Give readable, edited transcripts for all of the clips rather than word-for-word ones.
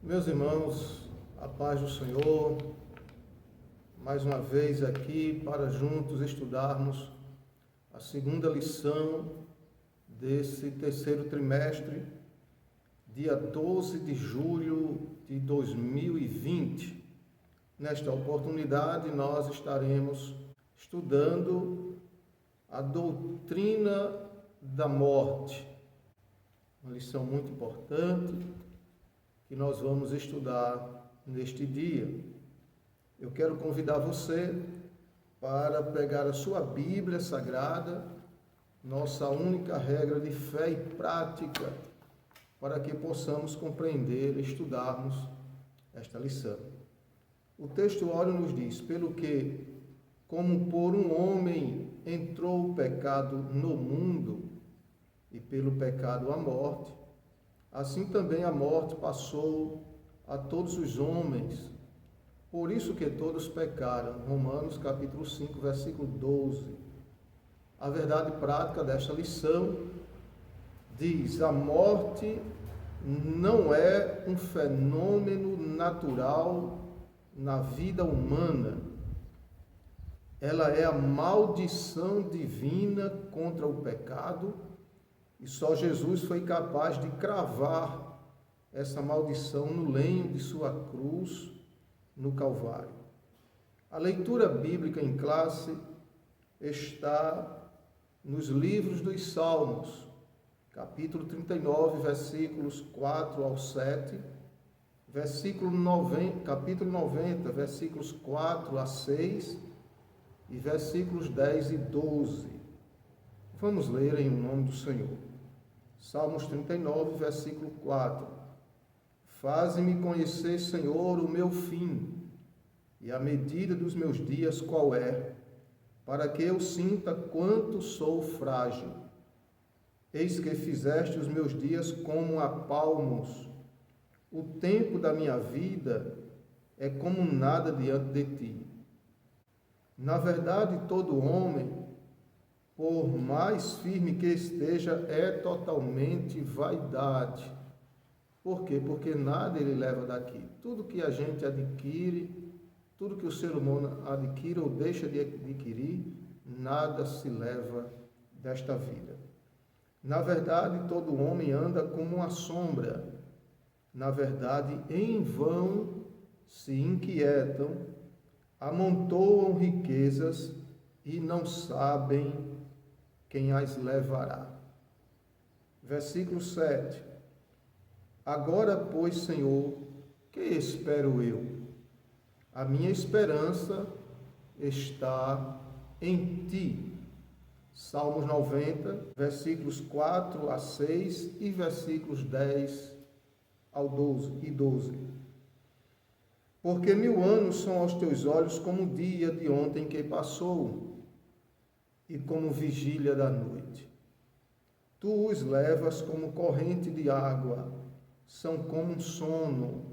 Meus irmãos, a paz do Senhor, mais uma vez aqui para juntos estudarmos a segunda lição desse terceiro trimestre, dia 12 de julho de 2020. Nesta oportunidade, nós estaremos estudando a doutrina da morte, uma lição muito importante que nós vamos estudar neste dia. Eu quero convidar você para pegar a sua Bíblia Sagrada, nossa única regra de fé e prática, para que possamos compreender e estudarmos esta lição. O texto óleo nos diz: pelo que, como por um homem entrou o pecado no mundo, e pelo pecado a morte, assim também a morte passou a todos os homens, por isso que todos pecaram. Romanos capítulo 5, versículo 12. A verdade prática desta lição diz: a morte não é um fenômeno natural na vida humana. Ela é a maldição divina contra o pecado, e só Jesus foi capaz de cravar essa maldição no lenho de sua cruz no Calvário. A leitura bíblica em classe está nos livros dos Salmos, capítulo 39, versículos 4 ao 7, capítulo 90, versículos 4 a 6 e versículos 10 e 12. Vamos ler em nome do Senhor. Salmos 39, versículo 4. Faze-me conhecer, Senhor, o meu fim, e a medida dos meus dias qual é, para que eu sinta quanto sou frágil. Eis que fizeste os meus dias como a palmos. O tempo da minha vida é como nada diante de ti. Na verdade, todo homem, por mais firme que esteja, é totalmente vaidade. Por quê? Porque nada ele leva daqui. Tudo que a gente adquire, tudo que o ser humano adquire ou deixa de adquirir, nada se leva desta vida. Na verdade, todo homem anda como uma sombra. Na verdade, em vão se inquietam, amontoam riquezas e não sabem quem as levará. Versículo 7. Agora, pois, Senhor, que espero eu? A minha esperança está em ti. Salmos 90, versículos 4 a 6 e versículos 10 ao 12. Porque 1000 anos são aos teus olhos como o dia de ontem que passou, e como vigília da noite. Tu os levas como corrente de água, são como um sono,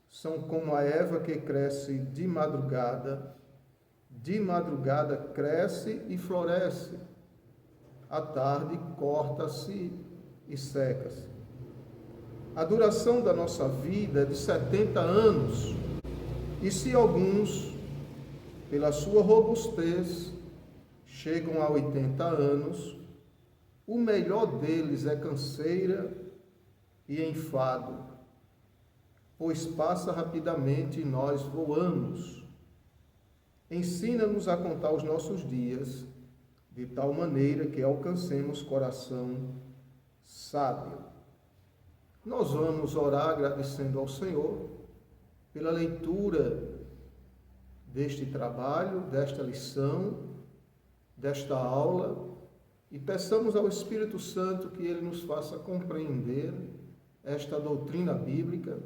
são como a erva que cresce de madrugada cresce e floresce, à tarde corta-se e seca-se. A duração da nossa vida é de 70 anos, e se alguns, pela sua robustez, chegam a 80 anos, o melhor deles é canseira e enfado, pois passa rapidamente e nós voamos. Ensina-nos a contar os nossos dias, de tal maneira que alcancemos coração sábio. Nós vamos orar agradecendo ao Senhor pela leitura deste trabalho, desta lição, desta aula, e peçamos ao Espírito Santo que Ele nos faça compreender esta doutrina bíblica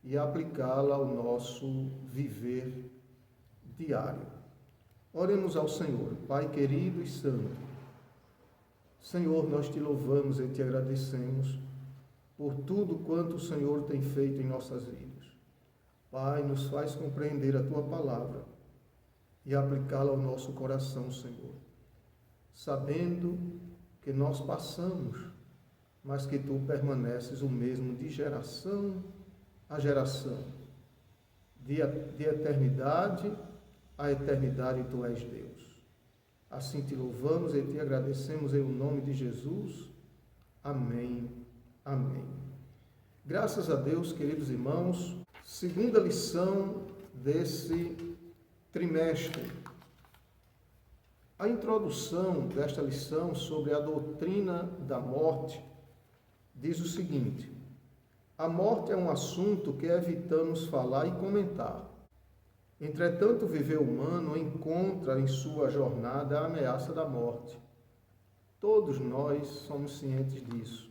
e aplicá-la ao nosso viver diário. Oremos ao Senhor. Pai querido e santo, Senhor, nós te louvamos e te agradecemos por tudo quanto o Senhor tem feito em nossas vidas. Pai, nos faz compreender a tua palavra e aplicá-la ao nosso coração, Senhor, sabendo que nós passamos, mas que tu permaneces o mesmo de geração a geração. De eternidade a eternidade tu és Deus. Assim te louvamos e te agradecemos em nome de Jesus. Amém. Amém. Graças a Deus, queridos irmãos, segunda lição desse trimestre. A introdução desta lição sobre a doutrina da morte diz o seguinte: a morte é um assunto que evitamos falar e comentar. Entretanto, o viver humano encontra em sua jornada a ameaça da morte. Todos nós somos cientes disso,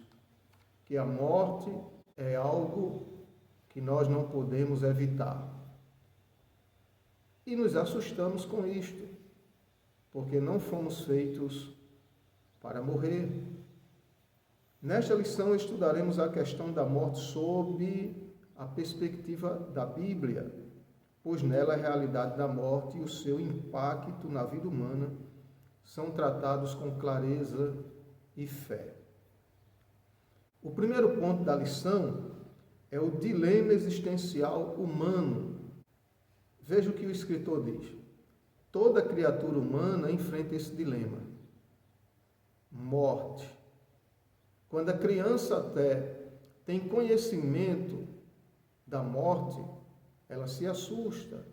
que a morte é algo que nós não podemos evitar. E nos assustamos com isto, porque não fomos feitos para morrer. Nesta lição estudaremos a questão da morte sob a perspectiva da Bíblia, pois nela a realidade da morte e o seu impacto na vida humana são tratados com clareza e fé. O primeiro ponto da lição é o dilema existencial humano. Veja o que o escritor diz. Toda criatura humana enfrenta esse dilema. Morte. Quando a criança até tem conhecimento da morte, ela se assusta.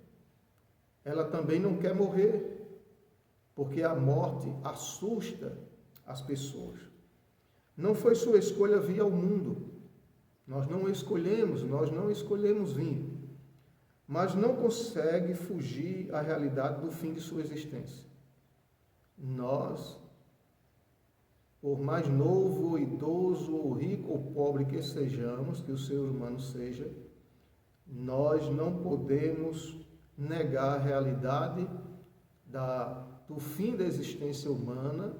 Ela também não quer morrer, porque a morte assusta as pessoas. Não foi sua escolha vir ao mundo. Nós não escolhemos vir. Mas não consegue fugir à realidade do fim de sua existência. Nós, por mais novo, ou idoso, ou rico, ou pobre que sejamos, que o ser humano seja, nós não podemos negar a realidade do fim da existência humana,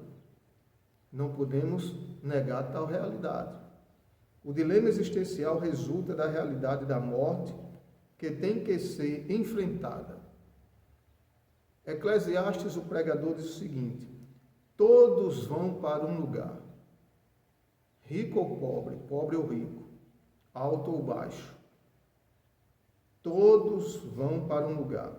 não podemos negar tal realidade. O dilema existencial resulta da realidade da morte, que tem que ser enfrentada. Eclesiastes, o pregador, diz o seguinte: todos vão para um lugar, rico ou pobre, pobre ou rico, alto ou baixo. Todos vão para um lugar.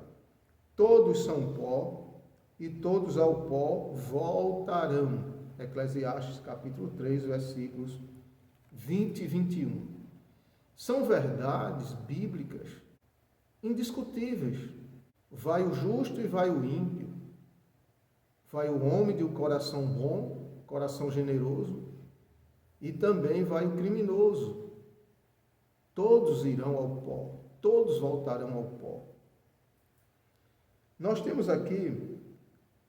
Todos são pó e todos ao pó voltarão. Eclesiastes capítulo 3, versículos 20 e 21. São verdades bíblicas indiscutíveis. Vai o justo e vai o ímpio. Vai o homem de um coração bom, coração generoso, e também vai o criminoso. Todos irão ao pó, todos voltarão ao pó. Nós temos aqui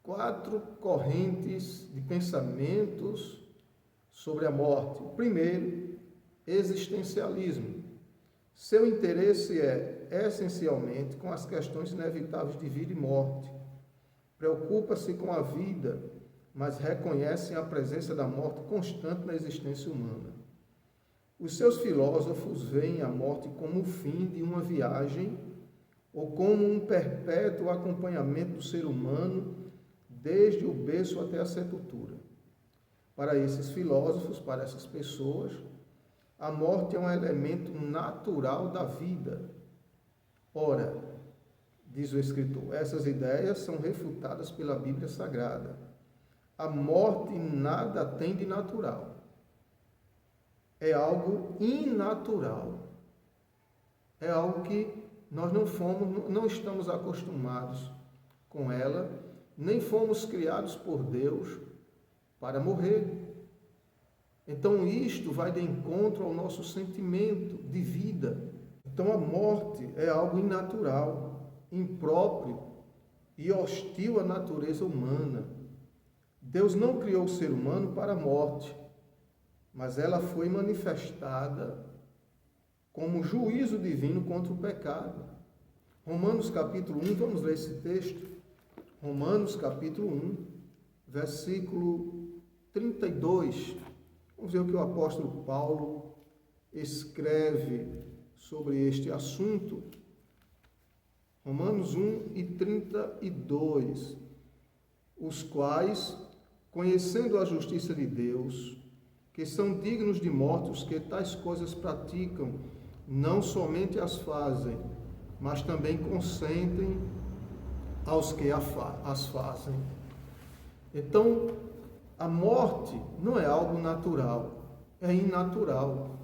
4 correntes de pensamentos sobre a morte. O primeiro, existencialismo. Seu interesse é, essencialmente, com as questões inevitáveis de vida e morte. Preocupa-se com a vida, mas reconhece a presença da morte constante na existência humana. Os seus filósofos veem a morte como o fim de uma viagem ou como um perpétuo acompanhamento do ser humano desde o berço até a sepultura. Para esses filósofos, para essas pessoas, a morte é um elemento natural da vida. Ora, diz o escritor, essas ideias são refutadas pela Bíblia Sagrada. A morte nada tem de natural. É algo inatural. É algo que nós não estamos acostumados com ela, nem fomos criados por Deus para morrer. Então isto vai de encontro ao nosso sentimento de vida. Então a morte é algo inatural, impróprio e hostil à natureza humana. Deus não criou o ser humano para a morte, mas ela foi manifestada como juízo divino contra o pecado. Romanos capítulo 1, vamos ler esse texto. Romanos capítulo 1, versículo 32. Vamos ver o que o apóstolo Paulo escreve sobre este assunto. Romanos 1 e 32. Os quais, conhecendo a justiça de Deus, que são dignos de morte os que tais coisas praticam, não somente as fazem, mas também consentem aos que as fazem. Então, a morte não é algo natural, é inatural,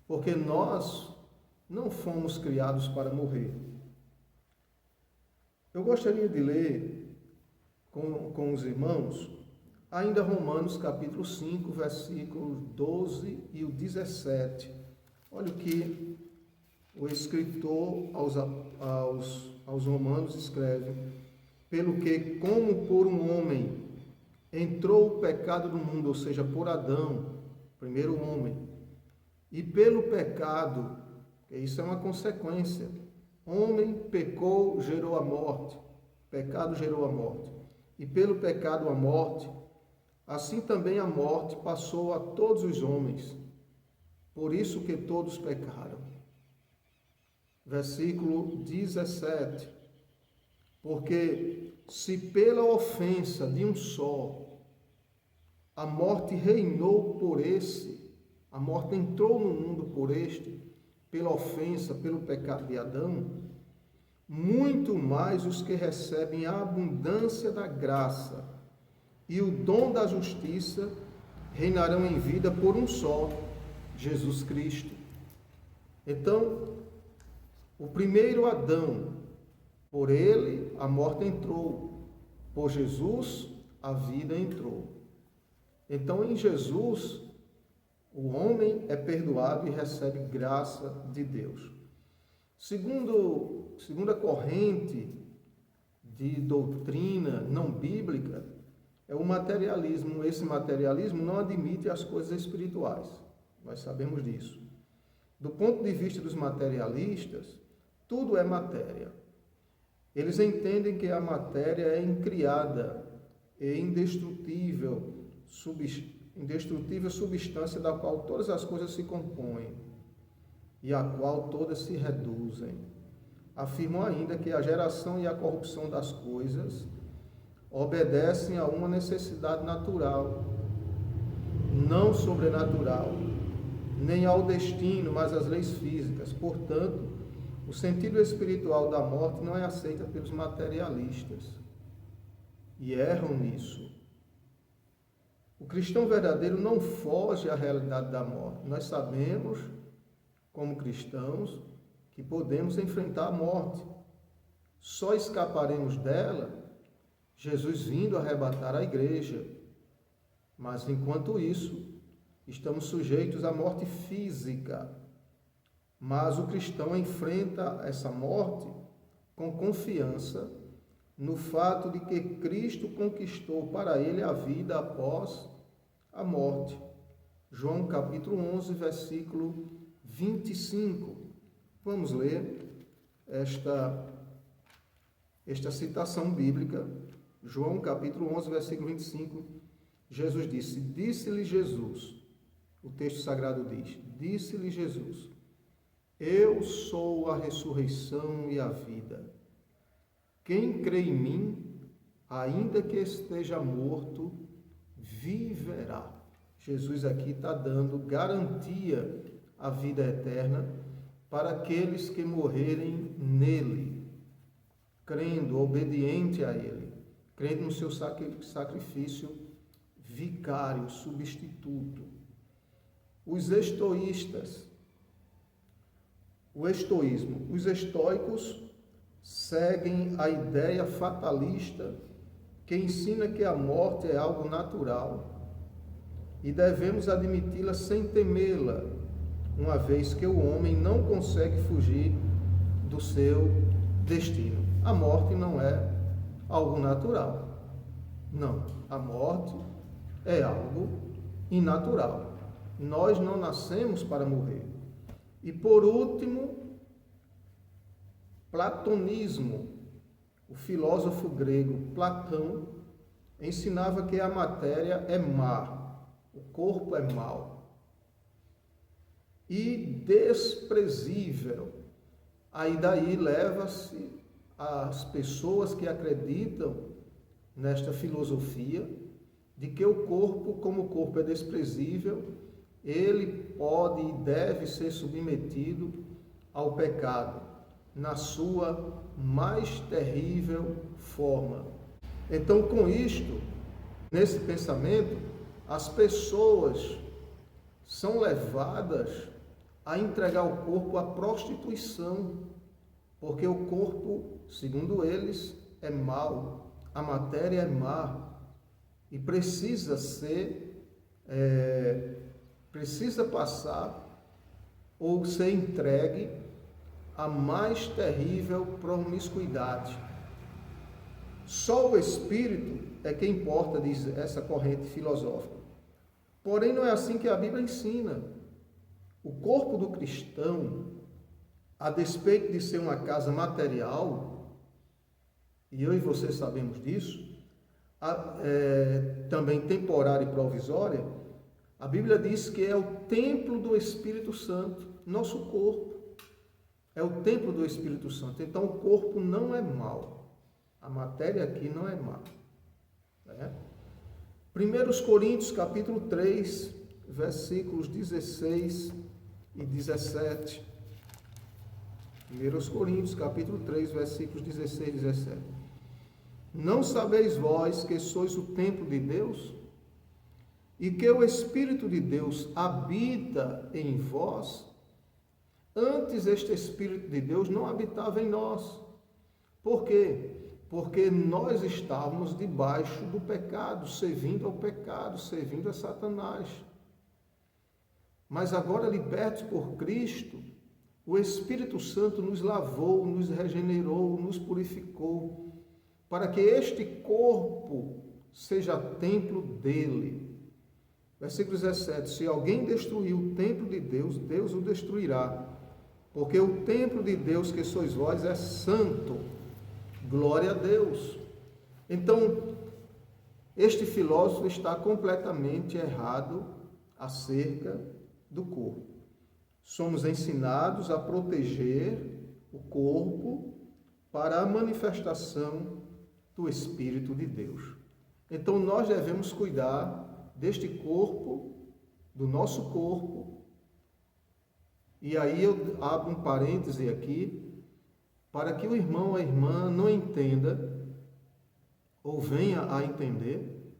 porque nós não fomos criados para morrer. Eu gostaria de ler com os irmãos ainda Romanos capítulo 5, versículos 12 e o 17. Olha o que o escritor aos Romanos escreve: pelo que, como por um homem entrou o pecado no mundo, ou seja, por Adão, primeiro homem, e pelo pecado, isso é uma consequência, homem pecou, gerou a morte, pecado gerou a morte, e pelo pecado a morte, assim também a morte passou a todos os homens, por isso que todos pecaram. Versículo 17, porque se pela ofensa de um só a morte reinou por esse, a morte entrou no mundo por este, pela ofensa, pelo pecado de Adão, muito mais os que recebem a abundância da graça e o dom da justiça reinarão em vida por um só, Jesus Cristo. Então, o primeiro Adão, por ele a morte entrou, por Jesus a vida entrou. Então, em Jesus, o homem é perdoado e recebe graça de Deus. Segunda corrente de doutrina não bíblica é o materialismo. Esse materialismo não admite as coisas espirituais. Nós sabemos disso. Do ponto de vista dos materialistas, tudo é matéria. Eles entendem que a matéria é incriada, é indestrutível substância da qual todas as coisas se compõem e a qual todas se reduzem. Afirmam ainda que a geração e a corrupção das coisas obedecem a uma necessidade natural, não sobrenatural, nem ao destino, mas às leis físicas. Portanto, o sentido espiritual da morte não é aceita pelos materialistas e erram nisso. O cristão verdadeiro não foge à realidade da morte. Nós sabemos, como cristãos, que podemos enfrentar a morte. Só escaparemos dela Jesus vindo arrebatar a igreja. Mas, enquanto isso, estamos sujeitos à morte física. Mas o cristão enfrenta essa morte com confiança no fato de que Cristo conquistou para ele a vida após a morte. João capítulo 11, versículo 25. Vamos ler esta citação bíblica. João capítulo 11, versículo 25. Jesus disse, disse-lhe Jesus, o texto sagrado diz, disse-lhe Jesus, eu sou a ressurreição e a vida. Quem crê em mim, ainda que esteja morto, viverá. Jesus aqui está dando garantia à vida eterna para aqueles que morrerem nele, crendo, obediente a ele, crendo no seu sacrifício vicário, substituto. Os estoístas, o estoísmo, os estoicos seguem a ideia fatalista que ensina que a morte é algo natural e devemos admiti-la sem temê-la, uma vez que o homem não consegue fugir do seu destino. A morte não é algo natural. Não, a morte é algo inatural. Nós não nascemos para morrer. E por último, platonismo. O filósofo grego Platão ensinava que a matéria é má, o corpo é mau e desprezível. Aí daí leva-se as pessoas que acreditam nesta filosofia de que o corpo, como o corpo é desprezível, ele pode e deve ser submetido ao pecado, na sua mais terrível forma. Então, com isto, nesse pensamento, as pessoas são levadas a entregar o corpo à prostituição, porque o corpo, segundo eles, é mau, a matéria é má e precisa passar ou ser entregue à mais terrível promiscuidade. Só o espírito é que importa, diz essa corrente filosófica. Porém, não é assim que a Bíblia ensina. O corpo do cristão, a despeito de ser uma casa material, e eu e você sabemos disso, também temporária e provisória, a Bíblia diz que é o templo do Espírito Santo, nosso corpo. É o templo do Espírito Santo. Então, o corpo não é mau. A matéria aqui não é má. 1 Coríntios, capítulo 3, versículos 16 e 17. 1 Coríntios, capítulo 3, versículos 16 e 17. Não sabeis vós que sois o templo de Deus e que o Espírito de Deus habita em vós? Antes este Espírito de Deus não habitava em nós. Por quê? Porque nós estávamos debaixo do pecado, servindo ao pecado, servindo a Satanás. Mas agora, libertos por Cristo, o Espírito Santo nos lavou, nos regenerou, nos purificou, para que este corpo seja templo dele. Versículo 17: se alguém destruir o templo de Deus, Deus o destruirá, porque o templo de Deus que sois vós é santo. Glória a Deus. Então, este filósofo está completamente errado acerca do corpo. Somos ensinados a proteger o corpo para a manifestação do Espírito de Deus. Então, nós devemos cuidar deste corpo, do nosso corpo. E aí eu abro um parêntese aqui, para que o irmão ou a irmã não entenda, ou venha a entender,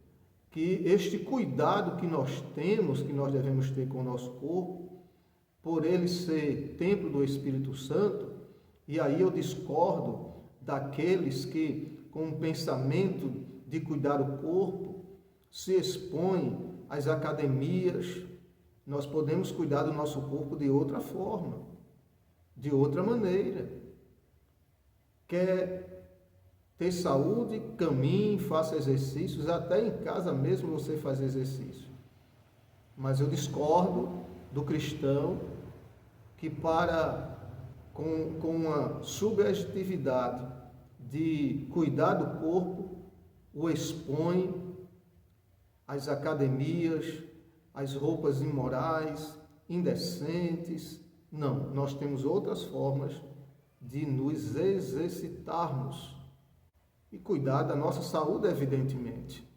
que este cuidado que nós temos, que nós devemos ter com o nosso corpo, por ele ser templo do Espírito Santo, e aí eu discordo daqueles que, com o pensamento de cuidar do corpo, se expõem às academias. Nós podemos cuidar do nosso corpo de outra forma, de outra maneira. Quer ter saúde, caminhe, faça exercícios, até em casa mesmo você faz exercício. Mas eu discordo do cristão que com uma subjetividade de cuidar do corpo, o expõe às academias, às roupas imorais, indecentes. Não, nós temos outras formas de nos exercitarmos e cuidar da nossa saúde, evidentemente.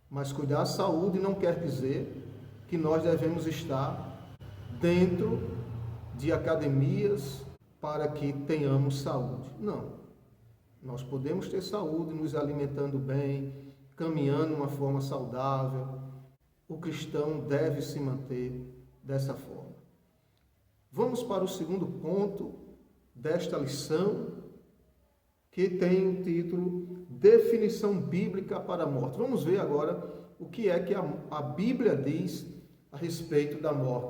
Mas cuidar da saúde não quer dizer que nós devemos estar dentro de academias para que tenhamos saúde. Não. Nós podemos ter saúde nos alimentando bem, caminhando de uma forma saudável. O cristão deve se manter dessa forma. Vamos para o segundo ponto desta lição, que tem o título Definição Bíblica para a Morte. Vamos ver agora o que é que a Bíblia diz a respeito da morte.